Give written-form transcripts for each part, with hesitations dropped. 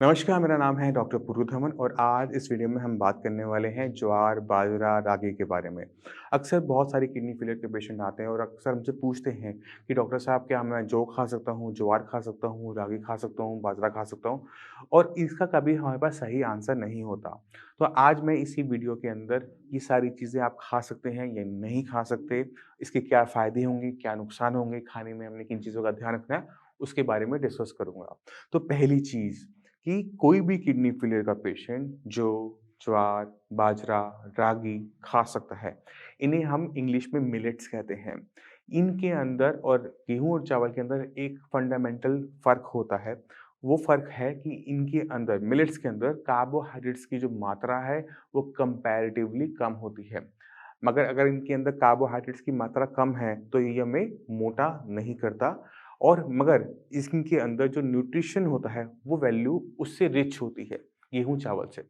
नमस्कार, मेरा नाम है डॉक्टर पुरुधमन और आज इस वीडियो में हम बात करने वाले हैं ज्वार, बाजरा, रागी के बारे में। अक्सर बहुत सारी किडनी फेलियर के पेशेंट आते हैं और अक्सर हमसे पूछते हैं कि डॉक्टर साहब क्या मैं जौ खा सकता हूँ, ज्वार खा सकता हूँ, रागी खा सकता हूँ, बाजरा खा सकता हूँ? और इसका कभी हमारे पास सही आंसर नहीं होता। तो आज मैं इसी वीडियो के अंदर ये सारी चीज़ें आप खा सकते हैं या नहीं खा सकते, इसके क्या फ़ायदे होंगे, क्या नुकसान होंगे, खाने में हमने किन चीज़ों का ध्यान रखना है, उसके बारे में डिस्कस करूँगा। तो पहली चीज़ कि कोई भी किडनी फेलियर का पेशेंट जौ, ज्वार, बाजरा, रागी खा सकता है। इन्हें हम इंग्लिश में मिलेट्स कहते हैं। इनके अंदर और गेहूँ और चावल के अंदर एक फंडामेंटल फ़र्क होता है। वो फ़र्क है कि इनके अंदर मिलेट्स के अंदर कार्बोहाइड्रेट्स की जो मात्रा है, वो कंपैरेटिवली कम होती है। मगर अगर इनके अंदर कार्बोहाइड्रेट्स की मात्रा कम है, तो ये हमें मोटा नहीं करता और मगर इनके अंदर जो न्यूट्रिशन होता है, वो वैल्यू उससे रिच होती है, गेहूँ चावल से।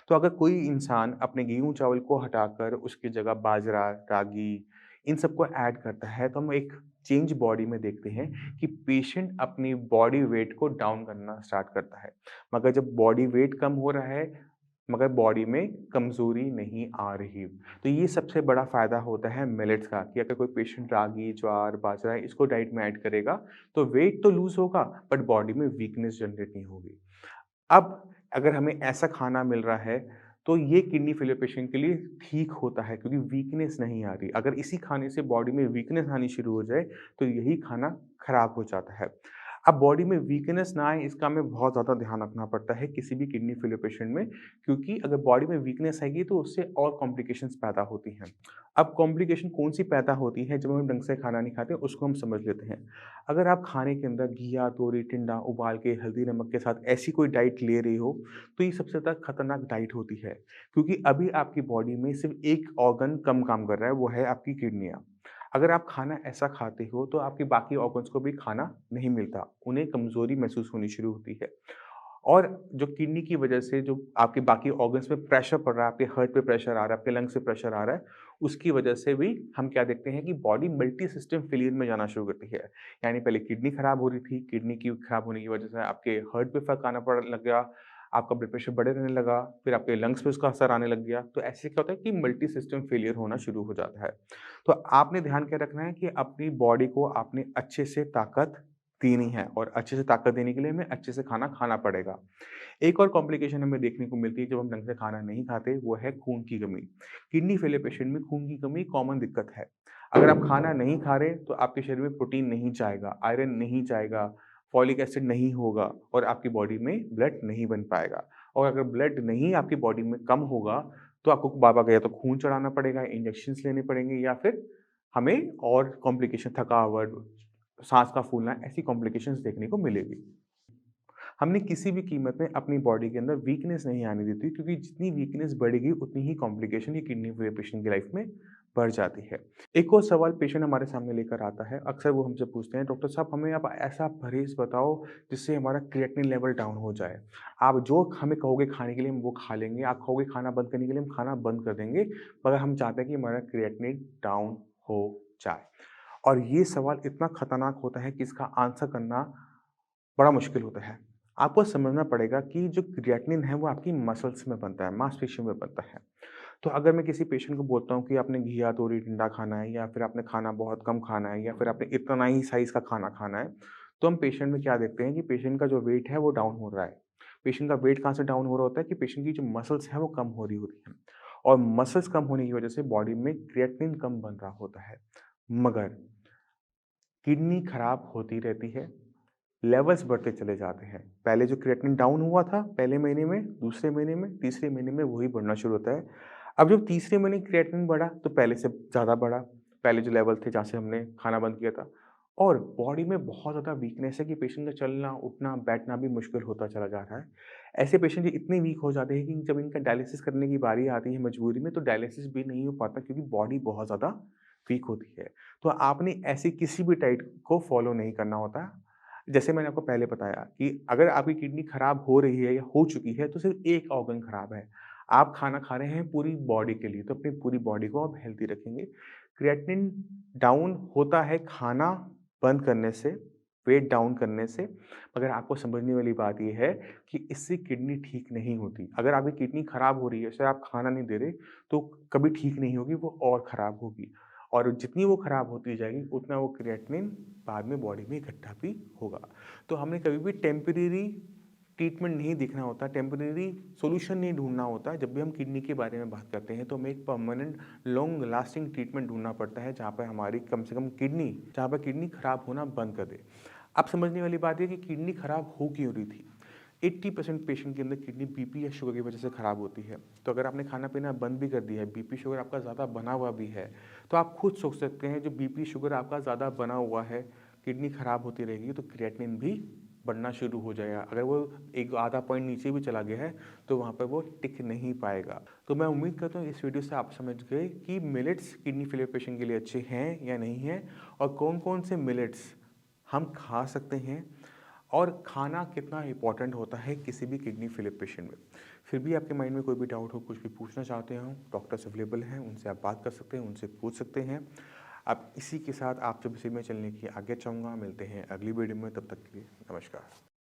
तो अगर कोई इंसान अपने गेहूँ चावल को हटाकर उसकी जगह बाजरा, रागी इन सबको ऐड करता है, तो हम एक चेंज बॉडी में देखते हैं कि पेशेंट अपनी बॉडी वेट को डाउन करना स्टार्ट करता है। मगर जब बॉडी वेट कम हो रहा है, मगर बॉडी में कमज़ोरी नहीं आ रही। तो ये सबसे बड़ा फ़ायदा होता है मिलेट्स का कि अगर कोई पेशेंट रागी, ज्वार, बाजरा इसको डाइट में ऐड करेगा, तो वेट तो लूज़ होगा बट बॉडी में वीकनेस जनरेट नहीं होगी। अब अगर हमें ऐसा खाना मिल रहा है, तो ये किडनी फेलियर पेशेंट के लिए ठीक होता है क्योंकि वीकनेस नहीं आ रही। अगर इसी खाने से बॉडी में वीकनेस आनी शुरू हो जाए, तो यही खाना खराब हो जाता है। अब बॉडी में वीकनेस ना आए इसका हमें बहुत ज़्यादा ध्यान रखना पड़ता है किसी भी किडनी फेलियर पेशेंट में क्योंकि अगर बॉडी में वीकनेस आएगी तो उससे और कॉम्प्लिकेशंस पैदा होती हैं। अब कॉम्प्लिकेशन कौन-सी पैदा होती है जब हम ढंग से खाना नहीं खाते उसको हम समझ लेते हैं। अगर आप खाने के अंदर घिया, तोरी, टिंडा उबाल के हल्दी, नमक के साथ ऐसी कोई डाइट ले रहे हो, तो ये सबसे ज़्यादा खतरनाक डाइट होती है। क्योंकि अभी आपकी बॉडी में सिर्फ़ एक ऑर्गन कम काम कर रहा है, वो है आपकी किडनियाँ। अगर आप खाना ऐसा खाते हो, तो आपके बाकी ऑर्गन्स को भी खाना नहीं मिलता, उन्हें कमज़ोरी महसूस होनी शुरू होती है। और जो किडनी की वजह से जो आपके बाकी ऑर्गन्स में प्रेशर पड़ रहा है, आपके हार्ट पे प्रेशर आ रहा है, आपके लंग्स पे प्रेशर आ रहा है, उसकी वजह से भी हम क्या देखते हैं कि बॉडी मल्टी सिस्टम फेलियर में जाना शुरू करती है। यानी पहले किडनी खराब हो रही थी, किडनी की खराब होने की वजह से आपके हार्ट पे फ़र्क आना पड़ लग गया, आपका ब्लड प्रेशर बढ़े रहने लगा, फिर आपके लंग्स पे उसका असर आने लग गया। तो ऐसे क्या होता है कि मल्टी सिस्टम फेलियर होना शुरू हो जाता है। तो आपने ध्यान क्या रखना है कि अपनी बॉडी को आपने अच्छे से ताकत देनी है और अच्छे से ताकत देने के लिए हमें अच्छे से खाना खाना पड़ेगा। एक और कॉम्प्लिकेशन हमें देखने को मिलती है जब हम ढंग से खाना नहीं खाते, वो है खून की कमी। किडनी फेलियर पेशेंट में खून की कमी कॉमन दिक्कत है। अगर आप खाना नहीं खा रहे, तो आपके शरीर में प्रोटीन नहीं जाएगा, आयरन नहीं जाएगा, फॉलिक एसिड नहीं होगा और आपकी बॉडी में ब्लड नहीं बन पाएगा। और अगर ब्लड नहीं आपकी बॉडी में कम होगा, तो आपको बार-बार या तो खून चढ़ाना पड़ेगा, इंजेक्शंस लेने पड़ेंगे या फिर हमें और कॉम्प्लिकेशन थकावट, साँस का फूलना, ऐसी कॉम्प्लिकेशंस देखने को मिलेगी। हमने किसी भी कीमत में अपनी बॉडी के अंदर वीकनेस नहीं आने दी थी क्योंकि जितनी वीकनेस बढ़ेगी उतनी ही कॉम्प्लिकेशन ये किडनी फेलियर पेशेंट की लाइफ में बढ़ जाती है। एक और सवाल पेशेंट हमारे सामने लेकर आता है, अक्सर वो हमसे पूछते हैं, डॉक्टर साहब हमें आप ऐसा परहेज़ बताओ जिससे हमारा क्रिएटिनिन लेवल डाउन हो जाए। आप जो हमें कहोगे खाने के लिए हम वो खा लेंगे, आप कहोगे खाना बंद करने के लिए हम खाना बंद कर देंगे, मगर हम चाहते हैं कि हमारा क्रिएटिनिन डाउन हो जाए। और ये सवाल इतना खतरनाक होता है कि इसका आंसर करना बड़ा मुश्किल होता है। आपको समझना पड़ेगा कि जो क्रिएटिनिन है वो आपकी मसल्स में बनता है, मांसपेशियों में बनता है। तो अगर मैं किसी पेशेंट को बोलता हूँ कि आपने घिया, तोरी, टिंडा खाना है या फिर आपने खाना बहुत कम खाना है या फिर आपने इतना ही साइज़ का खाना खाना है, तो हम पेशेंट में क्या देखते हैं कि पेशेंट का जो वेट है वो डाउन हो रहा है। पेशेंट का वेट कहाँ से डाउन हो रहा होता है कि पेशेंट की जो मसल्स हैं वो कम हो रही होती हैं और मसल्स कम होने की वजह से बॉडी में क्रिएटिनिन कम बन रहा होता है। मगर किडनी खराब होती रहती है, लेवल्स बढ़ते चले जाते हैं। पहले जो क्रिएटिनिन डाउन हुआ था पहले महीने में, दूसरे महीने में, तीसरे महीने में वही बढ़ना शुरू होता है। अब जब तीसरे महीने क्रिएटिनिन बढ़ा तो पहले से ज़्यादा बढ़ा। पहले जो लेवल थे जहाँ से हमने खाना बंद किया था और बॉडी में बहुत ज़्यादा वीकनेस है कि पेशेंट का चलना, उठना, बैठना भी मुश्किल होता चला जा रहा है। ऐसे पेशेंट इतने वीक हो जाते हैं कि जब इनका डायलिसिस करने की बारी आती है मजबूरी में तो डायलिसिस भी नहीं हो पाता क्योंकि बॉडी बहुत ज़्यादा वीक होती है। तो आपने ऐसी किसी भी डाइट को फॉलो नहीं करना होता। जैसे मैंने आपको पहले बताया कि अगर आपकी किडनी खराब हो रही है या हो चुकी है तो सिर्फ़ एक ऑर्गन खराब है। आप खाना खा रहे हैं पूरी बॉडी के लिए, तो अपनी पूरी बॉडी को आप हेल्दी रखेंगे। क्रिएटिनिन डाउन होता है खाना बंद करने से, वेट डाउन करने से। मगर आपको समझने वाली बात ये है कि इससे किडनी ठीक नहीं होती। अगर आपकी किडनी खराब हो रही है, उसे आप खाना नहीं दे रहे, तो कभी ठीक नहीं होगी, वो और खराब होगी। और जितनी वो खराब होती जाएगी, उतना वो क्रिएटिनिन बाद में बॉडी में इकट्ठा भी होगा। तो हमने कभी भी टेम्परेरी ट्रीटमेंट नहीं देखना होता, टेम्परेरी सॉल्यूशन नहीं ढूँढना होता। जब भी हम किडनी के बारे में बात करते हैं, तो हमें एक परमानेंट लॉन्ग लास्टिंग ट्रीटमेंट ढूँढना पड़ता है, जहाँ पे हमारी कम से कम किडनी, जहाँ पे किडनी खराब होना बंद कर दे। अब समझने वाली बात है कि किडनी खराब हो क्यों रही थी। 80% पेशेंट के अंदर किडनी बीपी या शुगर की वजह से खराब होती है। तो अगर आपने खाना पीना बंद भी कर दिया है, बीपी शुगर आपका ज़्यादा बना हुआ भी है, तो आप खुद सोच सकते हैं, जो बीपी शुगर आपका ज़्यादा बना हुआ है, किडनी खराब होती रहेगी, तो क्रिएटिनिन भी बढ़ना शुरू हो जाएगा। अगर वो एक आधा पॉइंट नीचे भी चला गया है, तो वहाँ पर वो टिक नहीं पाएगा। तो मैं उम्मीद करता हूँ इस वीडियो से आप समझ गए कि मिलेट्स किडनी फेलियर पेशेंट के लिए अच्छे हैं या नहीं हैं, और कौन कौन से मिलेट्स हम खा सकते हैं, और खाना कितना इम्पोर्टेंट होता है किसी भी किडनी फेलियर पेशेंट में। फिर भी आपके माइंड में कोई भी डाउट हो, कुछ भी पूछना चाहते हो, डॉक्टर्स अवेलेबल हैं, उनसे आप बात कर सकते हैं, उनसे पूछ सकते हैं। अब इसी के साथ आपसे भी मैं चलने की आज्ञा चाहूँगा। मिलते हैं अगली वीडियो में, तब तक के लिए नमस्कार।